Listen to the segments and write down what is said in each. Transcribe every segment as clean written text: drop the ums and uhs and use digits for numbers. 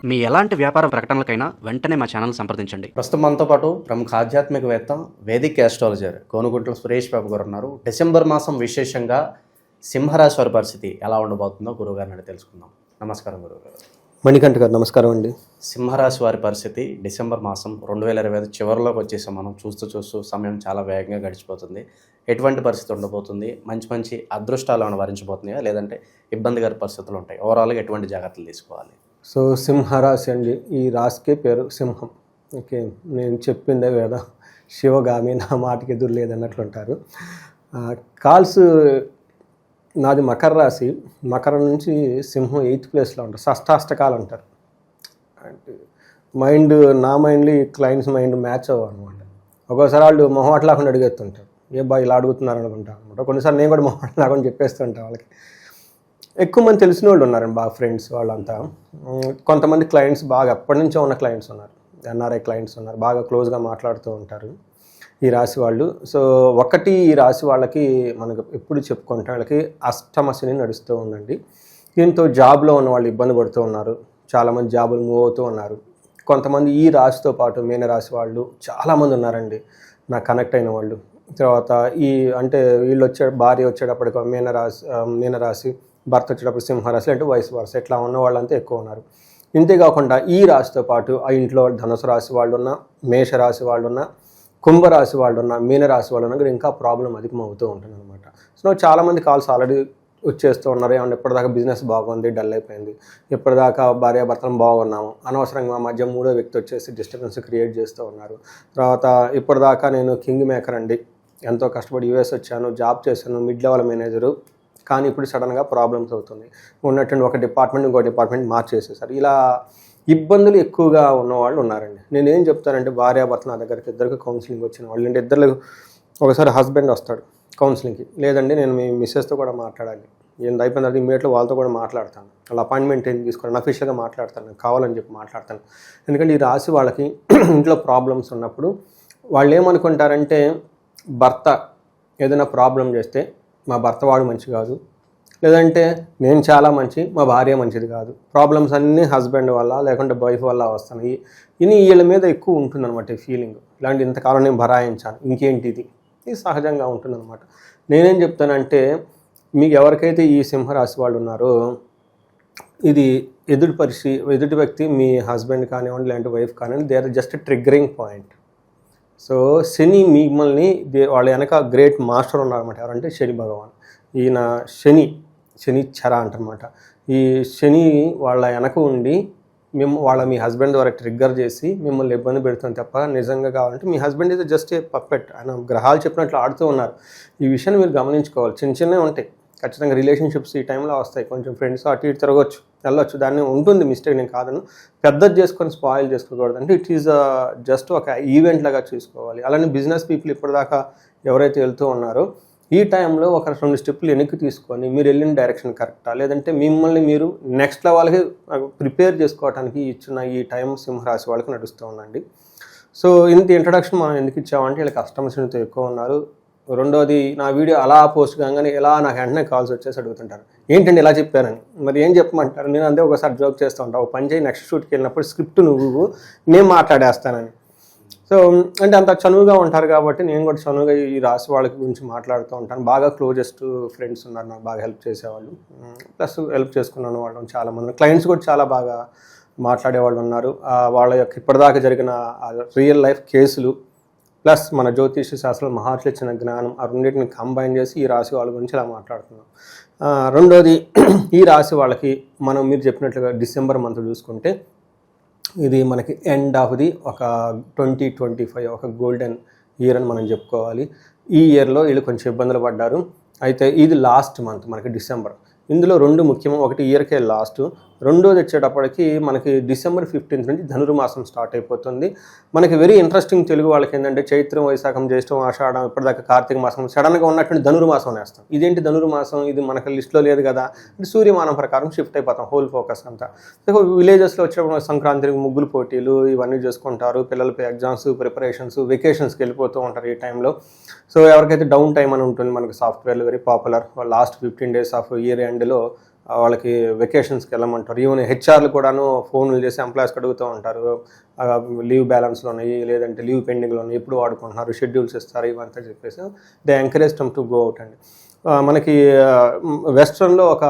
మీ ఎలాంటి వ్యాపార ప్రకటనలకైనా వెంటనే మా ఛానల్ సంప్రదించండి. ప్రస్తుతం మనతో పాటు ప్రముఖ ఆధ్యాత్మికవేత్త వేదిక్ ఆస్ట్రాలజర్ కోనుగుంట్ల సురేష్ బాబు గారు ఉన్నారు. డిసెంబర్ మాసం విశేషంగా సింహరాశి వారి పరిస్థితి ఎలా ఉండబోతుందో గురువుగారిని అడిగి తెలుసుకుందాం. నమస్కారం గురువుగారు. మణికంఠ గారు నమస్కారం అండి. సింహరాశి వారి పరిస్థితి డిసెంబర్ మాసం 2025 చివరిలోకి వచ్చేసాం. మనం చూస్తూ సమయం చాలా వేగంగా గడిచిపోతుంది. ఎటువంటి పరిస్థితి ఉండబోతుంది? మంచి అదృష్టాలు ఏమైనా వరించబోతున్నాయా, లేదంటే ఇబ్బందికర పరిస్థితులు ఉంటాయి? ఓవరాల్గా ఎటువంటి జాగ్రత్తలు తీసుకోవాలి? సో సింహరాశి అండి, ఈ రాశికే పేరు సింహం. ఓకే, నేను చెప్పిందే వేద శివగామి, నా మాటకి ఎదురు లేదన్నట్లు ఉంటారు. కాల్స్ నాది మకర రాశి. మకరం నుంచి సింహం 8th ప్లేస్లో ఉంటారు. షష్టాష్టకాలు అంటారు. అంటే నా మైండ్లీ క్లయింట్స్ మైండ్ మ్యాచ్ అవ్వనమాట. ఒక్కోసారి వాళ్ళు మొహమాట లేకుండా అడిగేస్తుంటారు, ఏ బా ఇలా అడుగుతున్నారు అనుకుంటాను అనమాట. కొన్నిసార్లు నేను కూడా మొహమాట లేకుండా చెప్పేస్తుంటాను వాళ్ళకి. ఎక్కువ మంది తెలిసిన వాళ్ళు ఉన్నారండి, బాగా ఫ్రెండ్స్ వాళ్ళంతా. కొంతమంది క్లయింట్స్ బాగా ఎప్పటి నుంచో ఉన్న క్లయింట్స్ ఉన్నారు, ఎన్ఆర్ఐ క్లయింట్స్ ఉన్నారు, బాగా క్లోజ్గా మాట్లాడుతూ ఉంటారు ఈ రాశి వాళ్ళు. సో ఈ రాశి వాళ్ళకి మనకు ఎప్పుడు చెప్పుకుంటే వాళ్ళకి అష్టమ శని నడుస్తూ ఉందండి. దీంతో జాబ్లో ఉన్న వాళ్ళు ఇబ్బంది పడుతూ ఉన్నారు. చాలామంది జాబులు మూవ్ అవుతూ ఉన్నారు. కొంతమంది ఈ రాశితో పాటు మీనరాశి వాళ్ళు చాలామంది ఉన్నారండి నాకు కనెక్ట్ అయిన వాళ్ళు. తర్వాత వీళ్ళు భార్య వచ్చేటప్పటికి మీనరాశి, భర్త వచ్చేటప్పుడు సింహరాశి, అంటే వయసు వరుస ఇట్లా ఉన్న వాళ్ళంతా ఎక్కువ ఉన్నారు. ఇంతేకాకుండా ఈ రాశితో పాటు ఆ ఇంట్లో ధనుసు రాశి వాళ్ళు ఉన్న, మేషరాశి వాళ్ళు ఉన్న, కుంభరాశి వాళ్ళు ఉన్న, మీనరాశి వాళ్ళు ఉన్న ఇంకా ప్రాబ్లం అధికం అవుతూ ఉంటుంది అనమాట. సో చాలామంది కాల్స్ ఆల్రెడీ వచ్చేస్తూ ఉన్నారు. ఏమన్నా ఇప్పటిదాకా బిజినెస్ బాగుంది, డల్ అయిపోయింది, ఇప్పటిదాకా భార్యాభర్తలం బాగున్నాము, అనవసరంగా మా మధ్య మూడో వ్యక్తి వచ్చేసి డిస్టర్బెన్స్ క్రియేట్ చేస్తూ ఉన్నారు. తర్వాత ఇప్పటిదాకా నేను కింగ్ మేకర్ అండి, ఎంతో కష్టపడి యూఎస్ వచ్చాను, జాబ్ చేశాను, మిడ్ లెవెల్ మేనేజరు, కానీ ఇప్పుడు సడన్గా ప్రాబ్లమ్స్ అవుతుంది. ఉన్నటువంటి ఒక డిపార్ట్మెంట్ ఇంకో డిపార్ట్మెంట్ మార్చేసేసారు. ఇలా ఇబ్బందులు ఎక్కువగా ఉన్నవాళ్ళు ఉన్నారండి. నేనేం చెప్తానంటే, భార్యాభర్త నా దగ్గరికి ఇద్దరికి కౌన్సిలింగ్ వచ్చిన వాళ్ళు, అంటే ఇద్దరు ఒకసారి హస్బెండ్ వస్తాడు కౌన్సిలింగ్కి, లేదండి నేను మీ మిస్సెస్తో కూడా మాట్లాడాలి, ఏం అయిపోయిన తర్వాత ఇమీడియట్లీ వాళ్ళతో కూడా మాట్లాడతాను, వాళ్ళ అపాయింట్మెంట్ ఏం తీసుకోవాలి, అఫీషియల్గా మాట్లాడతాను, నేను కావాలని చెప్పి మాట్లాడతాను. ఎందుకంటే ఈ రాశి వాళ్ళకి ఇంట్లో ప్రాబ్లమ్స్ ఉన్నప్పుడు వాళ్ళు ఏమనుకుంటారంటే, భర్త ఏదైనా ప్రాబ్లం చేస్తే మా భర్త వాడు మంచి కాదు, లేదంటే నేను చాలా మంచి, మా భార్య మంచిది కాదు, ప్రాబ్లమ్స్ అన్నీ హస్బెండ్ వల్ల లేకుంటే వైఫ్ వల్ల వస్తున్నాయి, ఇది వీళ్ళ మీద ఎక్కువ ఉంటుందన్నమాట ఈ ఫీలింగ్. ఇలాంటి ఇంతకాలం నేను భరాయించాను, ఇంకేంటిది, ఇది సహజంగా ఉంటుందన్నమాట. నేనేం చెప్తానంటే, మీకు ఎవరికైతే ఈ సింహరాశి వాళ్ళు ఉన్నారో, ఇది ఎదుటి వ్యక్తి మీ హస్బెండ్ కానివ్వండి, లేదంటే వైఫ్ కానివ్వండి, they are just triggering point. So శని మిమ్మల్ని వాళ్ళ వెనక గ్రేట్ మాస్టర్ ఉన్నారన్నమాట. ఎవరంటే శని భగవాన్. ఈయన శని చర అంటారన్నమాట. ఈ శని వాళ్ళ వెనక ఉండి మీ హస్బెండ్ ద్వారా ట్రిగ్గర్ చేసి మిమ్మల్ని ఇబ్బంది పెడుతుంది తప్ప, నిజంగా కావాలంటే మీ హస్బెండ్ ఇది జస్ట్ ఏ పప్పెట్. ఆయన గ్రహాలు చెప్పినట్లు ఆడుతూ ఉన్నారు. ఈ విషయాన్ని మీరు గమనించుకోవాలి. చిన్నవి ఉంటాయి ఖచ్చితంగా, రిలేషన్షిప్స్ ఈ టైంలో వస్తాయి. కొంచెం ఫ్రెండ్స్ అటు ఇటు తిరగవచ్చు, వెళ్ళొచ్చు, దాన్ని ఉంటుంది మిస్టేక్, నేను కాదను. పెద్దది చేసుకొని స్పాయిల్ చేసుకోకూడదు. అంటే ఇట్ ఈజ్ జస్ట్ ఒక ఈవెంట్ లాగా చూసుకోవాలి. అలానే బిజినెస్ పీపుల్ ఇప్పటిదాకా ఎవరైతే వెళ్తూ ఉన్నారో, ఈ టైంలో ఒక 2 స్టెప్పులు వెనక్కి తీసుకొని మీరు వెళ్ళిన డైరెక్షన్ కరెక్టా, లేదంటే మిమ్మల్ని మీరు నెక్స్ట్ లెవెల్కి ప్రిపేర్ చేసుకోవడానికి ఇచ్చిన ఈ టైం సింహరాశి వాళ్ళకి నడుస్తూ ఉందండి. సో ఇంత ఇంట్రడక్షన్ మనం ఎందుకు ఇచ్చామంటే, వీళ్ళకి కస్టమర్స్తో ఎక్కువ ఉన్నారు. రెండోది, నా వీడియో అలా పోస్ట్ కాగానే ఇలా నాకు వెంటనే కాల్స్ వచ్చేసి అడుగుతుంటారు, ఏంటండి ఇలా చెప్పారని. మరి ఏం చెప్పమంటారు? నేను అంతే ఒకసారి జోక్ చేస్తూ ఉంటాను, ఒక పని చేయి, నెక్స్ట్ షూట్కి వెళ్ళినప్పుడు స్క్రిప్ట్ నువ్వు, నేను మాట్లాడేస్తానని. సో అంటే అంత చనువుగా ఉంటారు కాబట్టి నేను కూడా చనువుగా ఈ రాశి వాళ్ళ గురించి మాట్లాడుతూ ఉంటాను. బాగా క్లోజెస్ట్ ఫ్రెండ్స్ ఉన్నారు నాకు, బాగా హెల్ప్ చేసేవాళ్ళు, ప్లస్ హెల్ప్ చేసుకున్నాను వాళ్ళు చాలామంది. క్లయింట్స్ కూడా చాలా బాగా మాట్లాడేవాళ్ళు ఉన్నారు. వాళ్ళ యొక్క ఇప్పటిదాకా జరిగిన రియల్ లైఫ్ కేసులు ప్లస్ మన జ్యోతిష శాస్త్రంలో మహర్షులు ఇచ్చిన జ్ఞానం, ఆ రెండింటిని కంబైన్ చేసి ఈ రాశి వాళ్ళ గురించి ఇలా మాట్లాడుతున్నాం. రెండోది, ఈ రాశి వాళ్ళకి మీరు చెప్పినట్లుగా డిసెంబర్ మంత్ చూసుకుంటే, ఇది మనకి ఎండ్ ఆఫ్ ది ఒక 2025 ఒక గోల్డెన్ ఇయర్ అని మనం చెప్పుకోవాలి. ఈ ఇయర్లో వీళ్ళు కొంచెం ఇబ్బందులు పడ్డారు. అయితే ఇది లాస్ట్ మంత్ మనకి డిసెంబర్. ఇందులో 2 ముఖ్యం. ఒకటి ఇయర్కే లాస్ట్, రెండోది వచ్చేటప్పటికి మనకి డిసెంబర్ 15 నుంచి ధనుర్మాసం స్టార్ట్ అయిపోతుంది. మనకి వెరీ ఇంట్రెస్టింగ్ తెలుగు వాళ్ళకి ఏంటంటే, చైత్రం, వైశాఖం, జ్యేష్టం, ఆషాఢం, ఇప్పటిదాకా కార్తీక మాసం, సడన్గా ఉన్నటువంటి ధనుర్మాసం వేస్తాం. ఇదేంటి ధనుర్మాసం, ఇది మనకి లిస్టులో లేదు కదా అంటే, సూర్యమానం ప్రకారం షిఫ్ట్ అయిపోతాం హోల్ ఫోకస్ అంతా. విలేజెస్లో వచ్చేటప్పుడు సంక్రాంతికి ముగ్గులు పోటీలు ఇవన్నీ చేసుకుంటారు, పిల్లలు ఎగ్జామ్స్ ప్రిపరేషన్స్, వెకేషన్స్కి వెళ్ళిపోతూ ఉంటారు ఈ టైంలో. సో ఎవరికైతే డౌన్ టైం అని ఉంటుంది, మనకి సాఫ్ట్వేర్లు very popular, last 15 days of year ఎండ్లో వాళ్ళకి వెకేషన్స్కి వెళ్ళమంటారు. ఈవెన్ హెచ్ఆర్లు కూడాను ఫోన్లు చేసి ఎంప్లాయీస్కి అడుగుతూ ఉంటారు, లీవ్ బ్యాలెన్స్లో ఉన్నాయి లేదంటే లీవ్ పెండింగ్లో ఉన్నాయి, ఎప్పుడు వాడుకుంటున్నారు, షెడ్యూల్స్ ఇస్తారు, ఇవంతా చెప్పేసి they encourage them to go out అండి. మనకి వెస్ట్రన్లో ఒక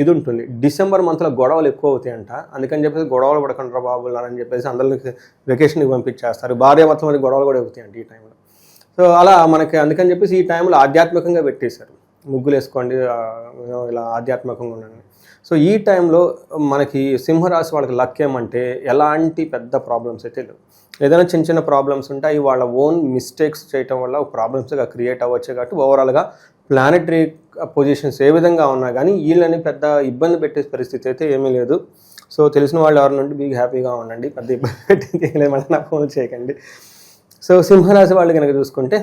ఇది ఉంటుంది, డిసెంబర్ మంత్లో గొడవలు ఎక్కువ అవుతాయంట, అందుకని చెప్పేసి గొడవలు పడకుండా బాబు అని చెప్పేసి అందరికి వెకేషన్కి పంపించేస్తారు. భార్యాభర్తల మధ్య గొడవలు కూడా అవుతాయండి ఈ టైంలో. సో అలా మనకి అందుకని చెప్పేసి ఈ టైంలో ఆధ్యాత్మికంగా పెట్టేశారు, ముగ్గులు వేసుకోండి ఇలా ఆధ్యాత్మికంగా ఉండండి. సో ఈ టైంలో మనకి సింహరాశి వాళ్ళకి లక్ ఏమంటే ఎలాంటి పెద్ద ప్రాబ్లమ్స్ అయితే లేవు. ఏదైనా చిన్న చిన్న ప్రాబ్లమ్స్ ఉంటే అవి వాళ్ళ ఓన్ మిస్టేక్స్ చేయటం వల్ల ప్రాబ్లమ్స్గా క్రియేట్ అవ్వచ్చు. కాబట్టి ఓవరాల్గా ప్లానెటరీ పొజిషన్స్ ఏ విధంగా ఉన్నా కానీ వీళ్ళని పెద్ద ఇబ్బంది పెట్టే పరిస్థితి అయితే ఏమీ లేదు. సో తెలిసిన వాళ్ళు ఎవరి నుండి మీకు హ్యాపీగా ఉండండి, పెద్ద ఇబ్బంది పెట్టేది మళ్ళీ నాకు ఫోన్ చేయకండి. సో సింహరాశి వాళ్ళు కనుక చూసుకుంటే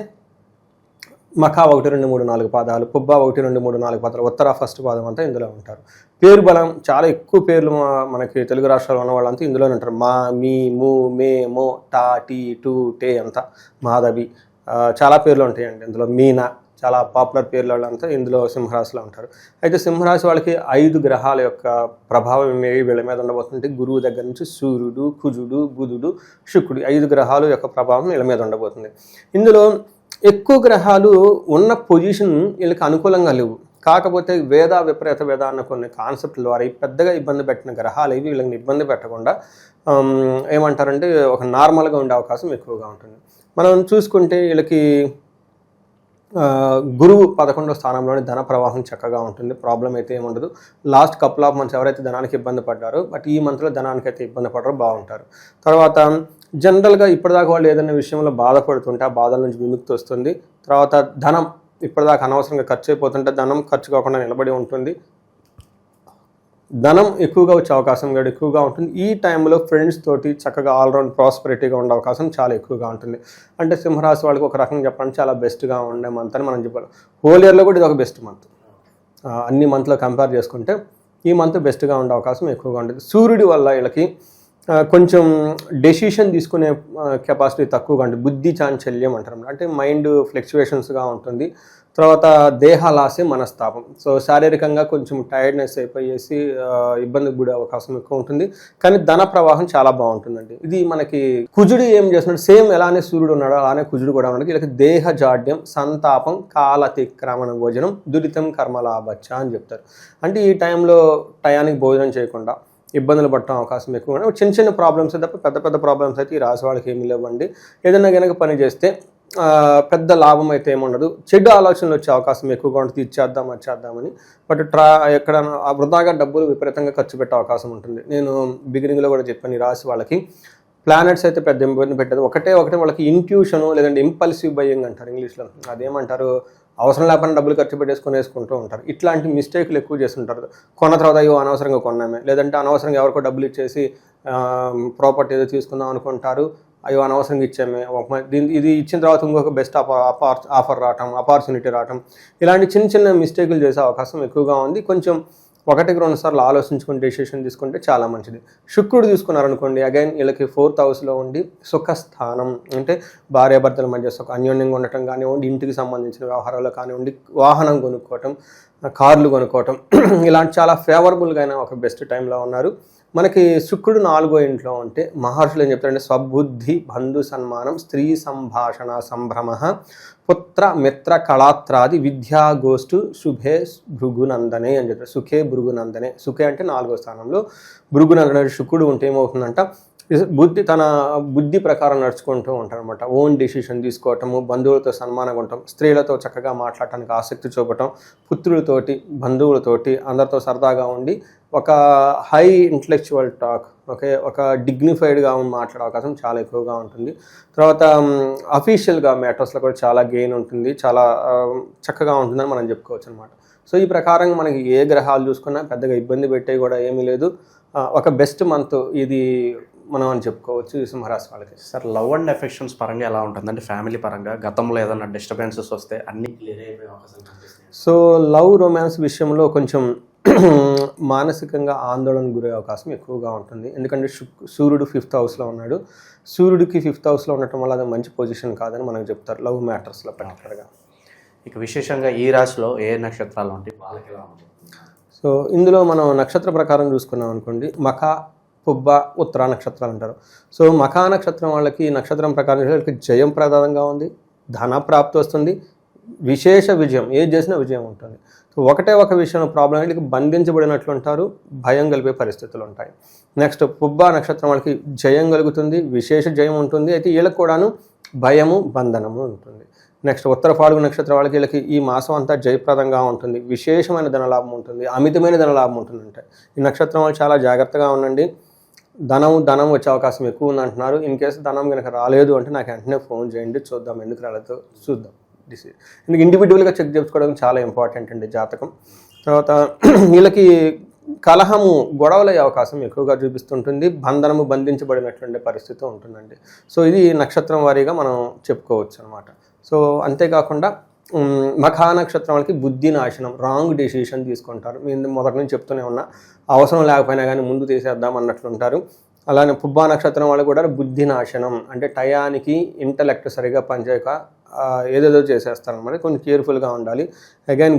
మఖా 1, 2, 3, 4 పాదాలు, పుబ్బ 1, 2, 3, 4 పాదాలు, ఉత్తర ఫస్ట్ పాదం అంతా ఇందులో ఉంటారు. పేరు బలం చాలా ఎక్కువ పేర్లు మనకి తెలుగు రాష్ట్రాల్లో ఉన్న వాళ్ళంతా ఇందులోనే ఉంటారు. మా, మీ, ము, మే, మో, టా, టీ, టు, టే అంతా, మాధవి, చాలా పేర్లు ఉంటాయండి ఇందులో. మీనా చాలా పాపులర్ పేర్ల వాళ్ళంతా ఇందులో సింహరాశిలో ఉంటారు. అయితే సింహరాశి వాళ్ళకి 5 గ్రహాల యొక్క ప్రభావం ఏమి వీళ్ళ మీద ఉండబోతుంటే గురువు దగ్గర నుంచి సూర్యుడు, కుజుడు, బుధుడు, శుక్రుడు 5 గ్రహాలు యొక్క ప్రభావం వీళ్ళ మీద ఉండబోతుంది. ఇందులో ఎక్కువ గ్రహాలు ఉన్న పొజిషన్ వీళ్ళకి అనుకూలంగా లేవు. కాకపోతే విపరీత వేద అన్న కొన్ని కాన్సెప్ట్ల ద్వారా పెద్దగా ఇబ్బంది పెట్టిన గ్రహాలు ఇవి వీళ్ళని ఇబ్బంది పెట్టకుండా ఏమంటారంటే ఒక నార్మల్గా ఉండే అవకాశం ఎక్కువగా ఉంటుంది. మనం చూసుకుంటే వీళ్ళకి గురువు 11వ స్థానంలోని ధన ప్రవాహం చక్కగా ఉంటుంది, ప్రాబ్లం అయితే ఏముండదు. లాస్ట్ కపుల్ ఆఫ్ మంత్స్ ఎవరైతే ధనానికి ఇబ్బంది పడ్డారో బట్ ఈ మంత్లో ధనానికి అయితే ఇబ్బంది పడ్డారో బాగుంటారు. తర్వాత జనరల్గా ఇప్పటిదాకా వాళ్ళు ఏదైనా విషయంలో బాధపడుతుంటే ఆ బాధల నుంచి విముక్తి వస్తుంది. తర్వాత ధనం ఇప్పటిదాకా అనవసరంగా ఖర్చు అయిపోతుంటే ధనం ఖర్చు కాకుండా నిలబడి ఉంటుంది. ధనం ఎక్కువగా వచ్చే అవకాశం కూడా ఎక్కువగా ఉంటుంది. ఈ టైంలో ఫ్రెండ్స్ తోటి చక్కగా ఆల్రౌండ్ ప్రాస్పెరిటీగా ఉండే అవకాశం చాలా ఎక్కువగా ఉంటుంది. అంటే సింహరాశి వాళ్ళకి ఒక రకంగా చెప్పాలంటే చాలా బెస్ట్గా ఉండే మంత్ అని మనం చెప్పాలి. హోల్ ఇయర్లో కూడా ఇది ఒక బెస్ట్ మంత్. అన్ని మంత్లో కంపేర్ చేసుకుంటే ఈ మంత్ బెస్ట్గా ఉండే అవకాశం ఎక్కువగా ఉంటుంది. సూర్యుడి వల్ల వీళ్ళకి కొంచెం డెసిషన్ తీసుకునే కెపాసిటీ తక్కువగా ఉంటుంది, బుద్ధి చాంచల్యం అంటారు. అంటే మైండ్ ఫ్లక్చువేషన్స్గా ఉంటుంది. తర్వాత దేహాలాసే మనస్తాపం, సో శారీరకంగా కొంచెం టైర్డ్నెస్ అయిపోయేసి ఇబ్బందికి గుడే అవకాశం ఎక్కువ ఉంటుంది. కానీ ధన ప్రవాహం చాలా బాగుంటుందండి. ఇది మనకి కుజుడు ఏం చేస్తున్నాడు, సేమ్ ఎలానే సూర్యుడు ఉన్నాడు అలానే కుజుడు కూడా ఉన్నాడు. వీళ్ళకి దేహ జాడ్యం, సంతాపం, కాలతిక్రమణ భోజనం, దురితం కర్మలాభచ్చ అని చెప్తారు. అంటే ఈ టైంలో టయానికి భోజనం చేయకుండా ఇబ్బందులు పడటం అవకాశం ఎక్కువ. చిన్న చిన్న ప్రాబ్లమ్స్ తప్ప పెద్ద పెద్ద ప్రాబ్లమ్స్ అయితే ఈ రాశి వాళ్ళకి ఏమీ లేవండి. ఏదైనా కనుక పని చేస్తే పెద్ద లాభం అయితే ఏముండదు. చెడు ఆలోచనలు వచ్చే అవకాశం ఎక్కువగా ఉంటుంది, ఇచ్చేద్దాం వచ్చేద్దామని. బట్ ఎక్కడ వృధాగా డబ్బులు విపరీతంగా ఖర్చు పెట్టే అవకాశం ఉంటుంది. నేను బిగినింగ్లో కూడా చెప్పాను, ఈ రాశి వాళ్ళకి ప్లానెట్స్ అయితే పెద్ద ఇబ్బంది పెట్టదు. ఒకటే వాళ్ళకి ఇంట్యూషను లేదంటే ఇంపల్సివ్ బయింగ్ అంటారు ఇంగ్లీష్లో. అదేమంటారు, అవసరం లేకపోయినా డబ్బులు ఖర్చు వేసుకుంటూ ఉంటారు. ఇట్లాంటి మిస్టేక్లు ఎక్కువ చేస్తుంటారు. కొన్న తర్వాత అయ్యో అనవసరంగా కొన్నామే, లేదంటే అనవసరంగా ఎవరికో డబ్బులు ఇచ్చేసి ప్రాపర్టీ ఏదో తీసుకుందాం అనుకుంటారు, అయ్యో అనవసరంగా ఇచ్చామే, ఇది ఇచ్చిన తర్వాత ఇంకొక బెస్ట్ ఆఫర్ రావటం, ఆపర్చునిటీ రావటం, ఇలాంటి చిన్న చిన్న మిస్టేకులు చేసే అవకాశం ఎక్కువగా ఉంది. కొంచెం 1-2 సార్లు ఆలోచించుకొని డెసిషన్ తీసుకుంటే చాలా మంచిది. శుక్రుడు తీసుకున్నారనుకోండి, అగైన్ వీళ్ళకి 4th హౌస్లో ఉండి సుఖస్థానం, అంటే భార్యాభర్తల మధ్య అన్యోన్యంగా ఉండటం కానివ్వండి, ఇంటికి సంబంధించిన వ్యవహారాలు కానివ్వండి, వాహనం కొనుక్కోవటం, కార్లు కొనుక్కోవటం, ఇలాంటి చాలా ఫేవరబుల్గా అయిన ఒక బెస్ట్ టైంలో ఉన్నారు. మనకి శుక్రుడు 4వ ఇంట్లో ఉంటే మహర్షులు ఏం చెప్తారంటే స్వబుద్ధి, బంధు సన్మానం, స్త్రీ సంభాషణ సంభ్రమ, పుత్ర మిత్ర కళాత్రాది విద్యాగోష్ఠు శుభే భృగునందనే అని చెప్తారు. సుఖే భృగునందనే, సుఖే అంటే 4వ స్థానంలో భృగునందనే శుక్రుడు ఉంటే ఏమవుతుందంట, తన బుద్ధి ప్రకారం నడుచుకుంటూ ఉంటారు అనమాట. ఓన్ డెసిషన్ తీసుకోవటము, బంధువులతో సన్మానంగా ఉండటం, స్త్రీలతో చక్కగా మాట్లాడటానికి ఆసక్తి చూపటం, పుత్రులతోటి బంధువులతోటి అందరితో సరదాగా ఉండి ఒక హై ఇంటలెక్చువల్ టాక్, ఒక డిగ్నిఫైడ్గా మాట్లాడే అవకాశం చాలా ఎక్కువగా ఉంటుంది. తర్వాత అఫీషియల్గా మ్యాటర్స్లో కూడా చాలా గెయిన్ ఉంటుంది, చాలా చక్కగా ఉంటుందని మనం చెప్పుకోవచ్చు అనమాట. సో ఈ ప్రకారంగా మనకి ఏ గ్రహాలు చూసుకున్నా పెద్దగా ఇబ్బంది పెట్టే కూడా ఏమీ లేదు. ఒక బెస్ట్ మంత్ ఇది మనం అని చెప్పుకోవచ్చు ఈ సింహరాశి వాళ్ళకి. సార్, లవ్ అండ్ ఎఫెక్షన్స్ పరంగా ఎలా ఉంటుంది? అంటే ఫ్యామిలీ పరంగా గతంలో ఏదైనా డిస్టర్బెన్సెస్ వస్తే అన్ని క్లియర్ అయిపోయే అవకాశం కనిపిస్తుంది. సో లవ్ రొమాన్స్ విషయంలో కొంచెం మానసికంగా ఆందోళన గురే అవకాశం ఎక్కువగా ఉంటుంది. ఎందుకంటే సూర్యుడు 5th హౌస్లో ఉన్నాడు. సూర్యుడికి 5th హౌస్లో ఉండటం వల్ల అది మంచి పొజిషన్ కాదని మనకు చెప్తారు లవ్ మ్యాటర్స్లో పర్టికులర్గా. ఇక విశేషంగా ఈ రాశిలో ఏ నక్షత్రాలు ఉంటాయి, వాళ్ళకి ఎలా ఉంటుంది? సో సో ఇందులో మనం నక్షత్ర ప్రకారం చూసుకున్నాం అనుకోండి, మఖ, పుబ్బ, ఉత్తర నక్షత్రాలు అంటారు. సో మఖా నక్షత్రం వాళ్ళకి నక్షత్రం ప్రకారం వాళ్ళకి జయం ప్రదానంగా ఉంది, ధన ప్రాప్తి వస్తుంది, విశేష విజయం, ఏది చేసినా విజయం ఉంటుంది. సో ఒకటే ఒక విషయంలో ప్రాబ్లం వీళ్ళకి బంధించబడినట్లు ఉంటారు, భయం కలిపే పరిస్థితులు ఉంటాయి. నెక్స్ట్ పుబ్బ నక్షత్రం వాళ్ళకి జయం కలుగుతుంది, విశేష జయం ఉంటుంది, అయితే వీళ్ళకి కూడాను భయము, బంధనము ఉంటుంది. నెక్స్ట్ ఉత్తర ఫాల్గు నక్షత్రం వాళ్ళకి వీళ్ళకి ఈ మాసం అంతా జయప్రదంగా ఉంటుంది, విశేషమైన ధనలాభం ఉంటుంది, అమితమైన ధనలాభం ఉంటుంది. ఉంటాయి ఈ నక్షత్రం వాళ్ళు చాలా జాగ్రత్తగా ఉండండి. ధనం వచ్చే అవకాశం ఎక్కువ ఉంది అంటున్నారు. ఇన్ కేసు ధనం కనుక రాలేదు అంటే నాకు వెంటనే ఫోన్ చేయండి, చూద్దాం ఎందుకు రాలేదో చూద్దాం. ఎందుకు ఇండివిజువల్గా చెక్ చేసుకోవడం చాలా ఇంపార్టెంట్ అండి జాతకం. తర్వాత వీళ్ళకి కలహము, గొడవలయ్యే అవకాశం ఎక్కువగా చూపిస్తుంటుంది, బంధించబడినటువంటి పరిస్థితి ఉంటుందండి. సో ఇది నక్షత్రం వారీగా మనం చెప్పుకోవచ్చు అనమాట. సో అంతేకాకుండా మఖా నక్షత్రం వాళ్ళకి బుద్ధి నాశనం, రాంగ్ డెసిషన్ తీసుకుంటారు. నేను మొదటి నుంచి చెప్తూనే ఉన్నా, అవసరం లేకపోయినా కానీ ముందు తీసేద్దాం అన్నట్లుంటారు. అలానే పుబ్బా నక్షత్రం వాళ్ళు కూడా బుద్ధి నాశనం అంటే టయానికి ఇంటలెక్ట్ సరిగా పనిచేయక ఏదేదో చేసేస్తారనమాట. కొంచెం కేర్ఫుల్గా ఉండాలి. అగైన్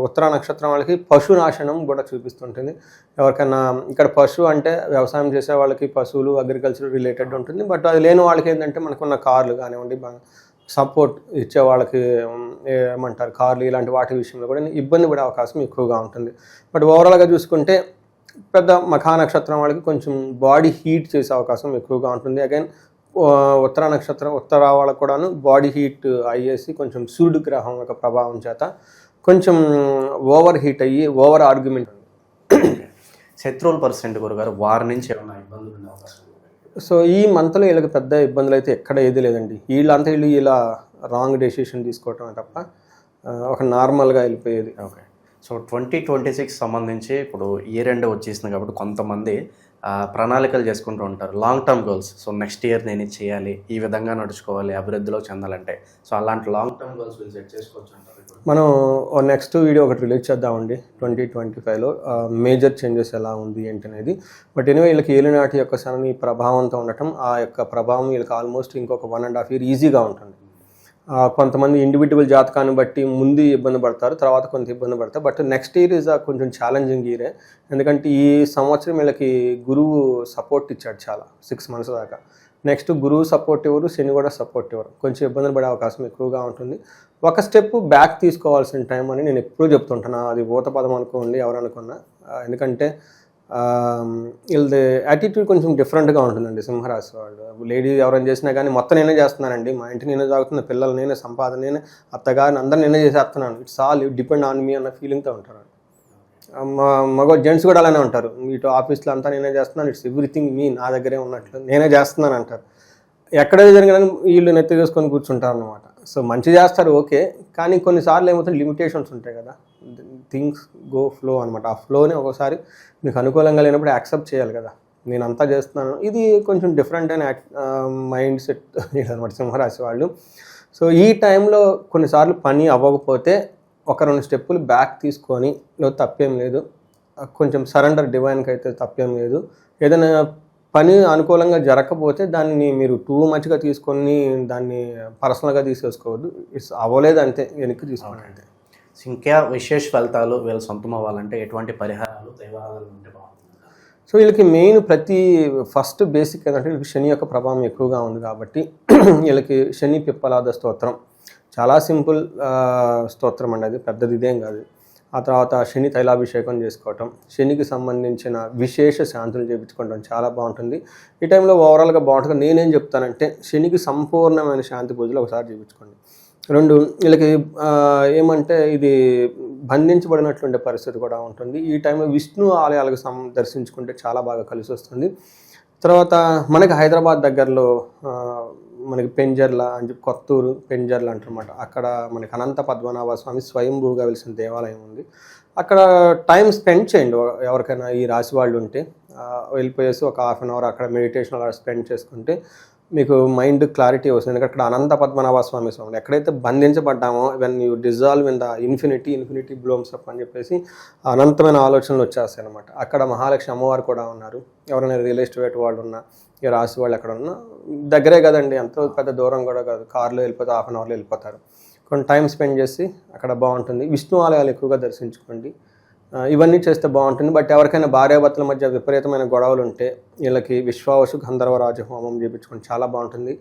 ఉత్తర నక్షత్రం వాళ్ళకి పశు నాశనం కూడా చూపిస్తుంటుంది. ఎవరికైనా ఇక్కడ పశు అంటే వ్యవసాయం చేసే వాళ్ళకి పశువులు, అగ్రికల్చర్ రిలేటెడ్ ఉంటుంది. బట్ అది లేని వాళ్ళకి ఏంటంటే మనకున్న కార్లు కానివ్వండి, సపోర్ట్ ఇచ్చే వాళ్ళకి ఏమంటారు కార్లు, ఇలాంటి వాటి విషయంలో కూడా ఇబ్బంది పడే అవకాశం ఎక్కువగా ఉంటుంది. బట్ ఓవరాల్గా చూసుకుంటే పెద్ద మఖా నక్షత్రం వాళ్ళకి కొంచెం బాడీ హీట్ చేసే అవకాశం ఎక్కువగా ఉంటుంది. అగైన్ ఉత్తర వాళ్ళకు కూడాను బాడీ హీట్ అయ్యేసి కొంచెం సూర్యుడు గ్రహం యొక్క ప్రభావం చేత కొంచెం ఓవర్ హీట్ అయ్యి ఓవర్ ఆర్గ్యుమెంట్. శత్రువుల పర్సెంట్ గురుగారు వారి నుంచి ఏమైనా ఇబ్బందులు ఉండే అవకాశం? సో ఈ మంత్లో వీళ్ళకి పెద్ద ఇబ్బందులు అయితే ఎక్కడ ఏది లేదండి. వీళ్ళు ఇలా రాంగ్ డెసిషన్ తీసుకోవటం తప్ప ఒక నార్మల్గా వెళ్ళిపోయేది. ఓకే. సో 2026 సంబంధించి ఇప్పుడు ఇయర్ ఎండ్ వచ్చేసింది కాబట్టి కొంతమంది ప్రణాళికలు చేసుకుంటూ ఉంటారు, long term goals. So next year నేను ఇది చేయాలి, ఈ విధంగా నడుచుకోవాలి, అభివృద్ధిలో చెందాలంటే. సో అలాంటి లాంగ్ టర్మ్ గోల్స్ వీళ్ళు సెట్ చేసుకోవచ్చు అంటారు. మనం నెక్స్ట్ వీడియో ఒకటి రిలీజ్ చేద్దామండి 2025లో మేజర్ చేంజెస్ ఎలా ఉంది ఏంటనేది. బట్ ఎనివే వీళ్ళకి ఏలినాటి యొక్క శని ప్రభావంతో ఉండటం, ఆ యొక్క ప్రభావం వీళ్ళకి ఆల్మోస్ట్ ఇంకొక 1.5 year ఈజీగా ఉంటుంది. కొంతమంది ఇండివిజువల్ జాతకాన్ని బట్టి ముందు ఇబ్బంది పడతారు, తర్వాత కొంత ఇబ్బంది పడతారు. బట్ నెక్స్ట్ ఇయర్ ఈజ్ కొంచెం ఛాలెంజింగ్ ఇయరే. ఎందుకంటే ఈ సంవత్సరం వీళ్ళకి గురువు సపోర్ట్ ఇచ్చాడు చాలా 6 months దాకా. నెక్స్ట్ గురువు సపోర్ట్ ఇవ్వరు, శని కూడా సపోర్ట్ ఇవ్వరు, కొంచెం ఇబ్బందులు పడే అవకాశం ఎక్కువగా ఉంటుంది. ఒక స్టెప్ బ్యాక్ తీసుకోవాల్సిన టైం అని నేను ఎప్పుడూ చెప్తుంటాను. అది భూతపదం అనుకోండి ఎవరు అనుకున్నా. ఎందుకంటే వీళ్ళది యాటిట్యూడ్ కొంచెం డిఫరెంట్గా ఉంటుందండి సింహరాశి వాళ్ళు. లేడీ ఎవరైనా చేసినా కానీ మొత్తం నేనే చేస్తున్నానండి, మా ఇంటి నేనే తాగుతున్నా, పిల్లలు నేనే, సంపాదన నేనే, అత్తగారిని అందరు నేనే చేసేస్తున్నాను, it's all depend on me అన్న ఫీలింగ్తో ఉంటారు. మగ జెంట్స్ కూడా అలానే ఉంటారు. ఇటు ఆఫీస్లో అంతా నేనే చేస్తున్నాను, ఇట్స్ ఎవ్రీథింగ్ మీ, నా దగ్గరే ఉన్నట్లు నేనే చేస్తున్నాను అంటారు. ఎక్కడైతే జరిగినా వీళ్ళు నెత్తి వేసుకొని కూర్చుంటారు అనమాట. సో మంచి చేస్తారు ఓకే, కానీ కొన్నిసార్లు ఏమవుతుంది లిమిటేషన్స్ ఉంటాయి కదా, థింగ్స్ గో ఫ్లో అనమాట. ఆ ఫ్లోని ఒకసారి మీకు అనుకూలంగా లేనప్పుడు యాక్సెప్ట్ చేయాలి కదా, నేను అంతా చేస్తున్నాను. ఇది కొంచెం డిఫరెంట్ అయిన మైండ్ సెట్ అనమాట సింహరాశి వాళ్ళు. సో ఈ టైంలో కొన్నిసార్లు పని అవ్వకపోతే ఒక 2 స్టెప్పులు బ్యాక్ తీసుకొని తప్పేం లేదు, కొంచెం సరెండర్ డివైన్కి అయితే తప్పేం లేదు. ఏదైనా పని అనుకూలంగా జరగకపోతే దాన్ని మీరు టూ మచ్గా తీసుకొని దాన్ని పర్సనల్గా తీసేసుకోవద్దు. ఇట్స్ అవ్వలేదు అంతే, వెనక్కి తీసుకోండి అంతే. ఇంకా విశేష ఫలితాలు వీళ్ళు సొంతం అవ్వాలంటే ఎటువంటి పరిహారాలు, దైవాలు ఉంటే బాగుంటుంది? సో వీళ్ళకి మెయిన్ ఫస్ట్ బేసిక్ ఏంటంటే వీళ్ళకి శని యొక్క ప్రభావం ఎక్కువగా ఉంది కాబట్టి వీళ్ళకి శని పిప్పలాద స్తోత్రం చాలా సింపుల్ స్తోత్రం అండి, అది పెద్దది ఇదేం కాదు. ఆ తర్వాత శని తైలాభిషేకం చేసుకోవటం, శనికి సంబంధించిన విశేష శాంతులు చేయించుకోవడం చాలా బాగుంటుంది. ఈ టైంలో ఓవరాల్గా బాగుంటుంది. నేనేం చెప్తానంటే శనికి సంపూర్ణమైన శాంతి పూజలు ఒకసారి చేయించుకోండి. 2 వీళ్ళకి ఏమంటే ఇది బంధించబడినటువంటి పరిస్థితి కూడా ఉంటుంది. ఈ టైంలో విష్ణు ఆలయాలకు దర్శించుకుంటే చాలా బాగా కలిసి వస్తుంది. తర్వాత మనకి హైదరాబాద్ దగ్గరలో మనకి పెంజర్ల అని కొత్తూరు పెంజర్ల అంటారన్నమాట. అక్కడ మనకి అనంత పద్మనాభ స్వామి స్వయంభూగా వెలిసిన దేవాలయం ఉంది. అక్కడ టైం స్పెండ్ చేయండి. ఎవరికైనా ఈ రాశి వాళ్ళు ఉంటే వెళ్ళిపోయేసి ఒక 1/2 hour అక్కడ మెడిటేషన్ అలా స్పెండ్ చేసుకుంటే మీకు మైండ్ క్లారిటీ వస్తుంది. ఎందుకంటే అక్కడ అనంత పద్మనాభ స్వామి ఎక్కడైతే బంధించబడ్డామో when you dissolve in the infinity blooms up అని చెప్పేసి అనంతమైన ఆలోచనలు వచ్చేస్తాయి అనమాట. అక్కడ మహాలక్ష్మి అమ్మవారు కూడా ఉన్నారు. ఎవరైనా రియల్ ఎస్టేట్ వాళ్ళు ఉన్నా, ఈ రాశి వాళ్ళు ఎక్కడ ఉన్నా దగ్గరే కదండి, ఎంతో పెద్ద దూరం కూడా కాదు, కార్లో వెళ్ళిపోతే 1/2 hourలో వెళ్ళిపోతారు. కొన్ని టైం స్పెండ్ చేసి అక్కడ బాగుంటుంది. విష్ణు ఆలయాలు ఎక్కువగా దర్శించుకోండి. ఇవన్నీ చేస్తే బాగుంటుంది. బట్ ఎవరికైనా భార్యాభర్తల మధ్య విపరీతమైన గొడవలు ఉంటే వీళ్ళకి విశ్వావసు గంధర్వరాజ హోమం చేయించుకోండి, చాలా బాగుంటుంది.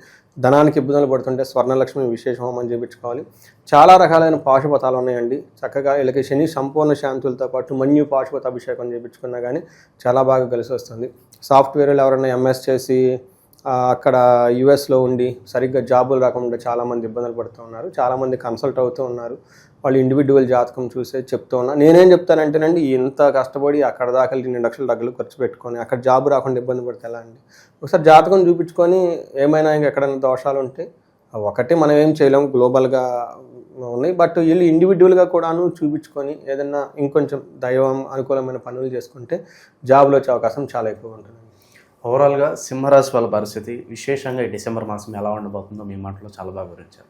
ధనానికి ఇబ్బందులు పడుతుంటే స్వర్ణలక్ష్మి విశేష హోమం చేయించుకోవాలి. చాలా రకాలైన పాశుపతాలు ఉన్నాయండి. చక్కగా వీళ్ళకి శని సంపూర్ణ శాంతులతో పాటు మన్యు పాశుపత అభిషేకం చేయించుకున్నా కానీ చాలా బాగా కలిసి వస్తుంది. సాఫ్ట్వేర్లు ఎవరైనా ఎంఎస్ చేసి అక్కడ యుఎస్లో ఉండి సరిగ్గా జాబులు రాకుండా చాలామంది ఇబ్బందులు పడుతూ ఉన్నారు. చాలామంది కన్సల్ట్ అవుతూ ఉన్నారు. వాళ్ళు ఇండివిజువల్ జాతకం చూసే చెప్తూ ఉన్నారు. నేనేం చెప్తానంటేనండి, ఇంత కష్టపడి అక్కడ దాకా 2 లక్షల డబ్బులు ఖర్చు పెట్టుకొని అక్కడ జాబ్ రాకుండా ఇబ్బంది పడితే ఎలా అండి? ఒకసారి జాతకం చూపించుకొని ఏమైనా ఎక్కడైనా దోషాలు ఉంటే ఒకటి మనం ఏం చేయలేము, గ్లోబల్గా ఉన్నాయి. బట్ వీళ్ళు ఇండివిజువల్గా కూడాను చూపించుకొని ఏదైనా ఇంకొంచెం దైవం అనుకూలమైన పనులు చేసుకుంటే జాబ్లో వచ్చే అవకాశం చాలా ఎక్కువ ఉంటుంది. ఓవరాల్గా సింహరాశి వాళ్ళ పరిస్థితి విశేషంగా ఈ డిసెంబర్ మాసం ఎలా ఉండబోతుందో మీ మాటలో చాలా బాగా వివరించారు.